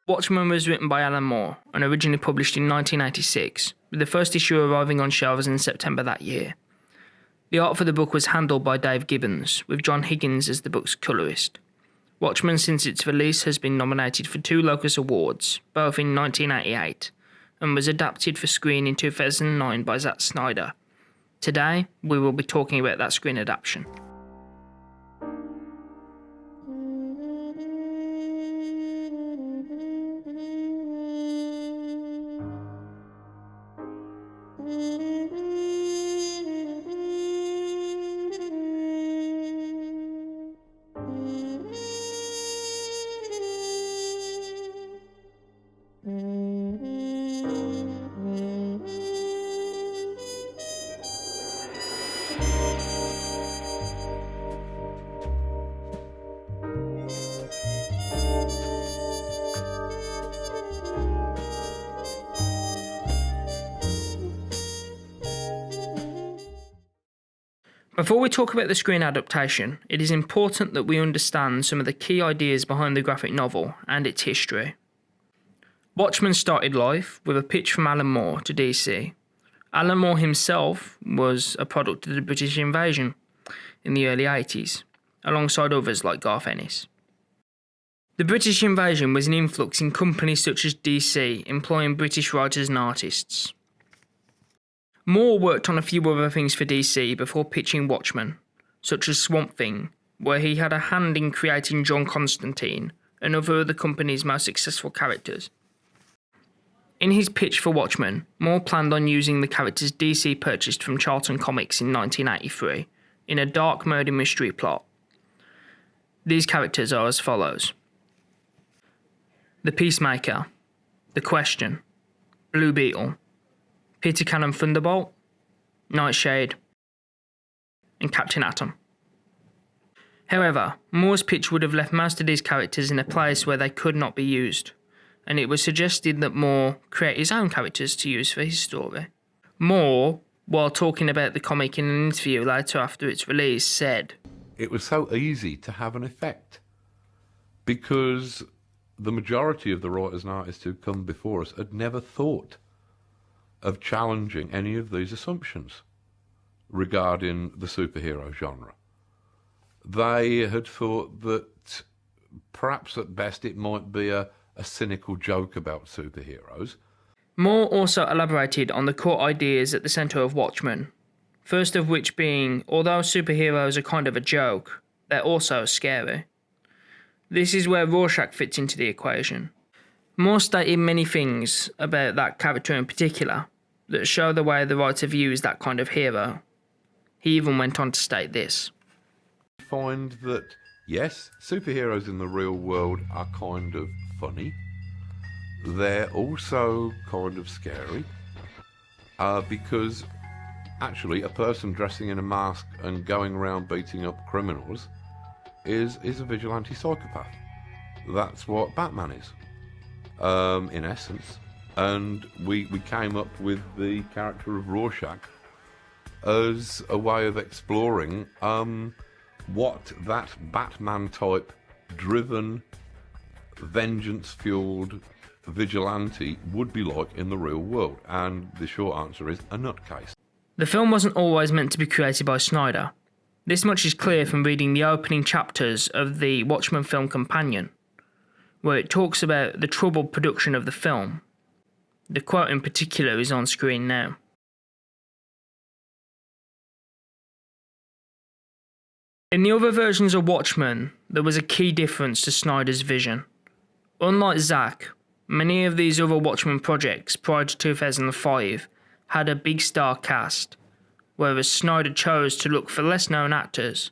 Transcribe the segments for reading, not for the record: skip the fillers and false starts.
Watchmen was written by Alan Moore and originally published in 1986, with the first issue arriving on shelves in September that year. The art for the book was handled by Dave Gibbons, with John Higgins as the book's colourist. Watchmen, since its release, has been nominated for 2 Locus Awards, both in 1988, and was adapted for screen in 2009 by Zack Snyder. Today, we will be talking about that screen adaptation. Before we talk about the screen adaptation, it is important that we understand some of the key ideas behind the graphic novel and its history. Watchmen started life with a pitch from Alan Moore to DC. Alan Moore himself was a product of the British invasion in the early 80s, alongside others like Garth Ennis. The British invasion was an influx in companies such as DC employing British writers and artists. Moore worked on a few other things for DC before pitching Watchmen, such as Swamp Thing, where he had a hand in creating John Constantine and other of the company's most successful characters. In his pitch for Watchmen, Moore planned on using the characters DC purchased from Charlton Comics in 1983 in a dark murder mystery plot. These characters are as follows: the Peacemaker, the Question, Blue Beetle, Peter Cannon Thunderbolt, Nightshade, and Captain Atom. However, Moore's pitch would have left most of these characters in a place where they could not be used, and it was suggested that Moore create his own characters to use for his story. Moore, while talking about the comic in an interview later after its release, said, "It was so easy to have an effect, because the majority of the writers and artists who come before us had never thought of challenging any of these assumptions regarding the superhero genre. They had thought that perhaps at best it might be a cynical joke about superheroes." Moore also elaborated on the core ideas at the centre of Watchmen, first of which being, although superheroes are kind of a joke, they're also scary. This is where Rorschach fits into the equation. Moore stated many things about that character in particular that show the way the writer views that kind of hero. He even went on to state this: I find that, yes, superheroes in the real world are kind of funny. They're also kind of scary, because actually a person dressing in a mask and going around beating up criminals is a vigilante psychopath. That's what Batman is, in essence. And we came up with the character of Rorschach as a way of exploring what that Batman-type driven, vengeance-fueled vigilante would be like in the real world. And the short answer is a nutcase. The film wasn't always meant to be created by Snyder. This much is clear from reading the opening chapters of the Watchmen film companion, where it talks about the troubled production of the film. The quote in particular is on screen now. In the other versions of Watchmen, there was a key difference to Snyder's vision. Unlike Zack, many of these other Watchmen projects prior to 2005 had a big star cast, whereas Snyder chose to look for less known actors.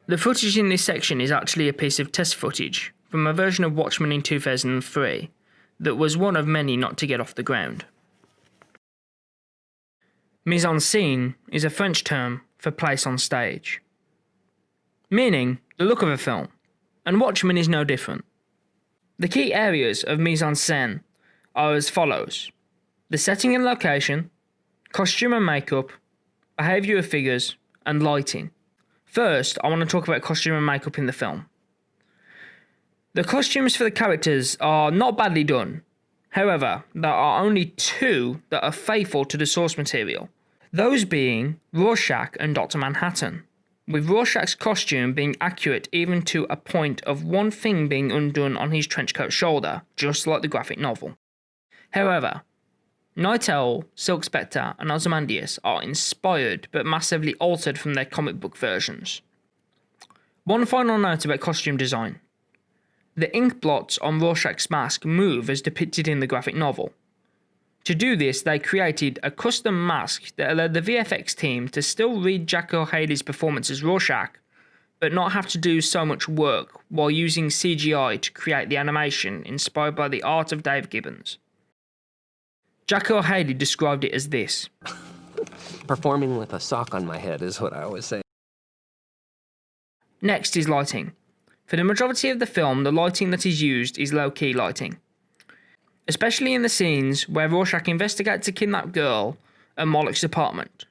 The footage in this section is actually a piece of test footage from a version of Watchmen in 2003 that was one of many not to get off the ground. Mise-en-scene is a French term for place on stage, meaning the look of a film, and Watchmen is no different. The key areas of mise-en-scene are as follows: the setting and location, costume and makeup, behaviour of figures, and lighting. First, I want to talk about costume and makeup in the film. The costumes for the characters are not badly done. However, there are only two that are faithful to the source material, those being Rorschach and Dr. Manhattan, with Rorschach's costume being accurate even to a point of one thing being undone on his trenchcoat shoulder, just like the graphic novel. However, Night Owl, Silk Spectre and Ozymandias are inspired but massively altered from their comic book versions. One final note about costume design. The ink blots on Rorschach's mask move as depicted in the graphic novel. To do this, they created a custom mask that allowed the VFX team to still read Jack O'Haley's performance as Rorschach, but not have to do so much work while using CGI to create the animation inspired by the art of Dave Gibbons. Jack O'Haley described it as this. Performing with a sock on my head is what I always say. Next is lighting. For the majority of the film, the lighting that is used is low-key lighting, especially in the scenes where Rorschach investigates a kidnapped girl at Moloch's apartment.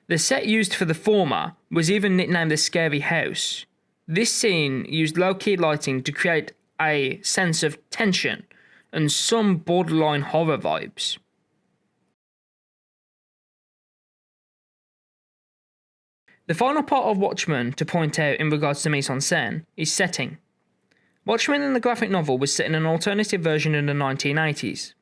The set used for the former was even nicknamed the Scary House. This scene used low-key lighting to create a sense of tension and some borderline horror vibes. The final part of Watchmen to point out in regards to mise-en-scene is setting. Watchmen in the graphic novel was set in an alternative version in the 1980s.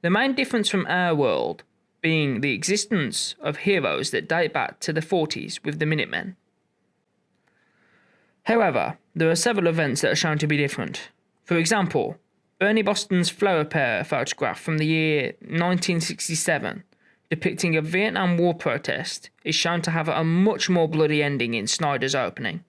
The main difference from our world being the existence of heroes that date back to the 40s with the Minutemen. However, there are several events that are shown to be different. For example, Bernie Boston's flower pair photograph from the year 1967 depicting a Vietnam War protest is shown to have a much more bloody ending in Snyder's opening.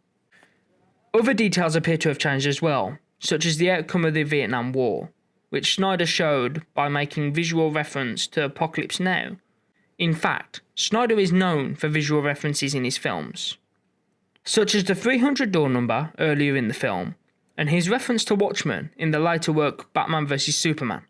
Other details appear to have changed as well, such as the outcome of the Vietnam War, which Snyder showed by making visual reference to Apocalypse Now. In fact, Snyder is known for visual references in his films, such as the 300 door number earlier in the film, and his reference to Watchmen in the later work Batman vs Superman.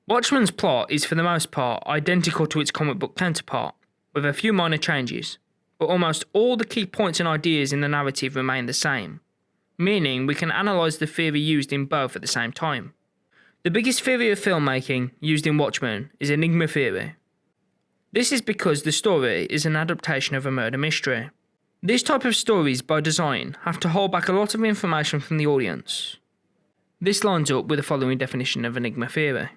Watchmen's plot is for the most part identical to its comic book counterpart, with a few minor changes, but almost all the key points and ideas in the narrative remain the same, meaning we can analyse the theory used in both at the same time. The biggest theory of filmmaking used in Watchmen is Enigma theory. This is because the story is an adaptation of a murder mystery. These type of stories by design have to hold back a lot of information from the audience. This lines up with the following definition of Enigma theory.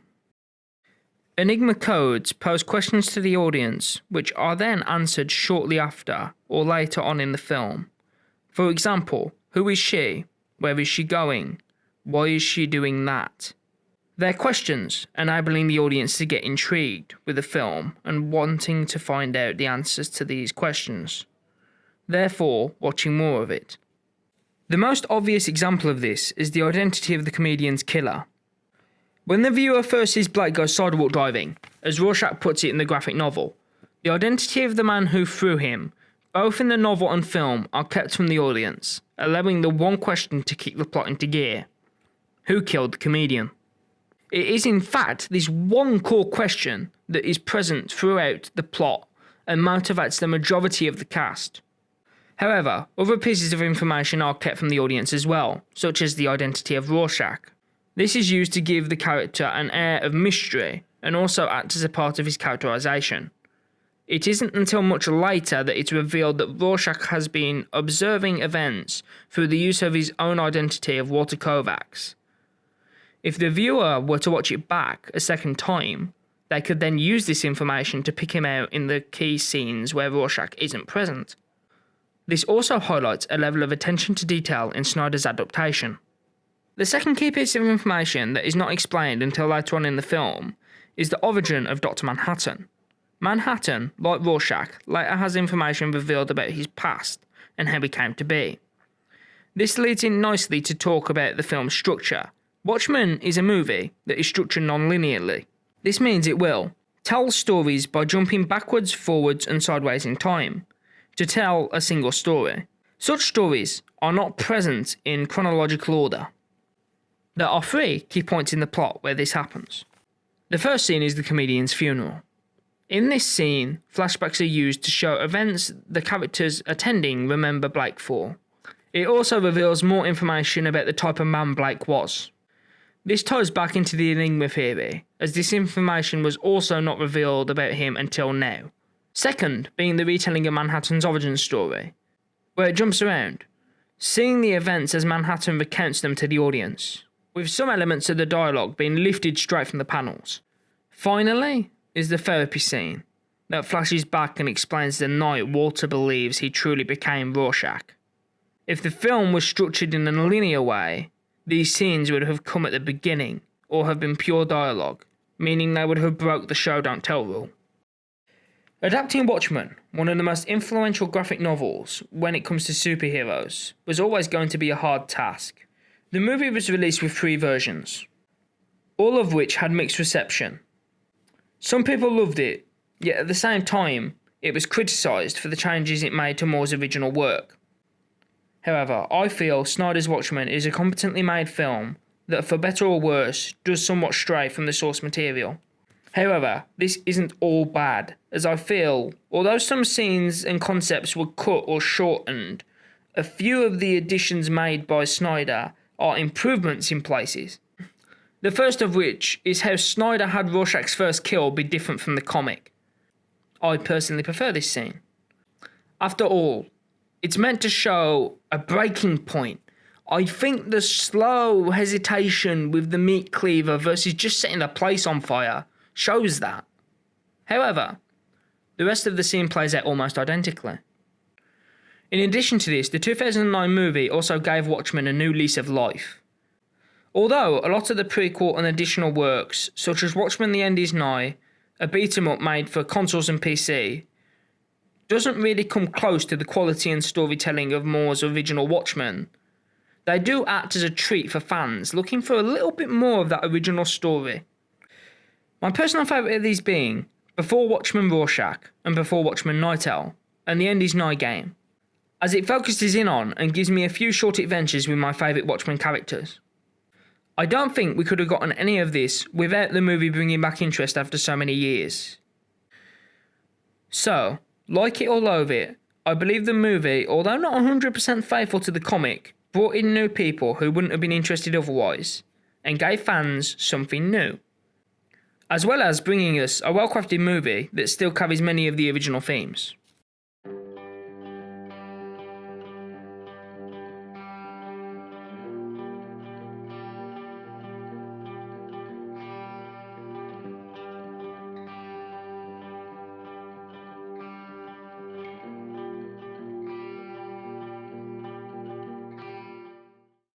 Enigma codes pose questions to the audience which are then answered shortly after or later on in the film. For example, who is she? Where is she going? Why is she doing that? They're questions enabling the audience to get intrigued with the film and wanting to find out the answers to these questions, therefore watching more of it. The most obvious example of this is the identity of the comedian's killer. When the viewer first sees Blake go sidewalk diving, as Rorschach puts it in the graphic novel, the identity of the man who threw him, both in the novel and film, are kept from the audience, allowing the one question to kick the plot into gear. Who killed the comedian? It is in fact this one core question that is present throughout the plot and motivates the majority of the cast. However, other pieces of information are kept from the audience as well, such as the identity of Rorschach. This is used to give the character an air of mystery and also act as a part of his characterization. It isn't until much later that it's revealed that Rorschach has been observing events through the use of his own identity of Walter Kovacs. If the viewer were to watch it back a second time, they could then use this information to pick him out in the key scenes where Rorschach isn't present. This also highlights a level of attention to detail in Snyder's adaptation. The second key piece of information that is not explained until later on in the film is the origin of Dr. Manhattan. Manhattan, like Rorschach, later has information revealed about his past and how he came to be. This leads in nicely to talk about the film's structure. Watchmen is a movie that is structured non-linearly. This means it will tell stories by jumping backwards, forwards and sideways in time to tell a single story. Such stories are not present in chronological order. There are three key points in the plot where this happens. The first scene is the comedian's funeral. In this scene, flashbacks are used to show events the characters attending remember Blake for, It also reveals more information about the type of man Blake was. This ties back into the Enigma theory, as this information was also not revealed about him until now. Second, being the retelling of Manhattan's origin story, where it jumps around, seeing the events as Manhattan recounts them to the audience, with some elements of the dialogue being lifted straight from the panels. Finally, is the therapy scene, that flashes back and explains the night Walter believes he truly became Rorschach. If the film was structured in a linear way, these scenes would have come at the beginning, or have been pure dialogue, meaning they would have broke the show don't tell rule. Adapting Watchmen, one of the most influential graphic novels when it comes to superheroes, was always going to be a hard task. The movie was released with 3 versions, all of which had mixed reception. Some people loved it, yet at the same time, it was criticised for the changes it made to Moore's original work. However, I feel Snyder's Watchmen is a competently made film that, for better or worse, does somewhat stray from the source material. However, this isn't all bad, as I feel, although some scenes and concepts were cut or shortened, a few of the additions made by Snyder are improvements in places. The first of which is how Snyder had Rorschach's first kill be different from the comic. I personally prefer this scene. After all, it's meant to show a breaking point. I think the slow hesitation with the meat cleaver versus just setting the place on fire shows that. However, the rest of the scene plays out almost identically. In addition to this, the 2009 movie also gave Watchmen a new lease of life. Although a lot of the prequel and additional works, such as Watchmen The End Is Nigh, a beat-em-up made for consoles and PC, doesn't really come close to the quality and storytelling of Moore's original Watchmen, they do act as a treat for fans looking for a little bit more of that original story. My personal favourite of these being Before Watchmen Rorschach and Before Watchmen Night Owl and The End Is Nigh game, as it focuses in on and gives me a few short adventures with my favourite Watchmen characters. I don't think we could have gotten any of this without the movie bringing back interest after so many years. So, like it or loathe it, I believe the movie, although not 100% faithful to the comic, brought in new people who wouldn't have been interested otherwise, and gave fans something new. As well as bringing us a well-crafted movie that still carries many of the original themes.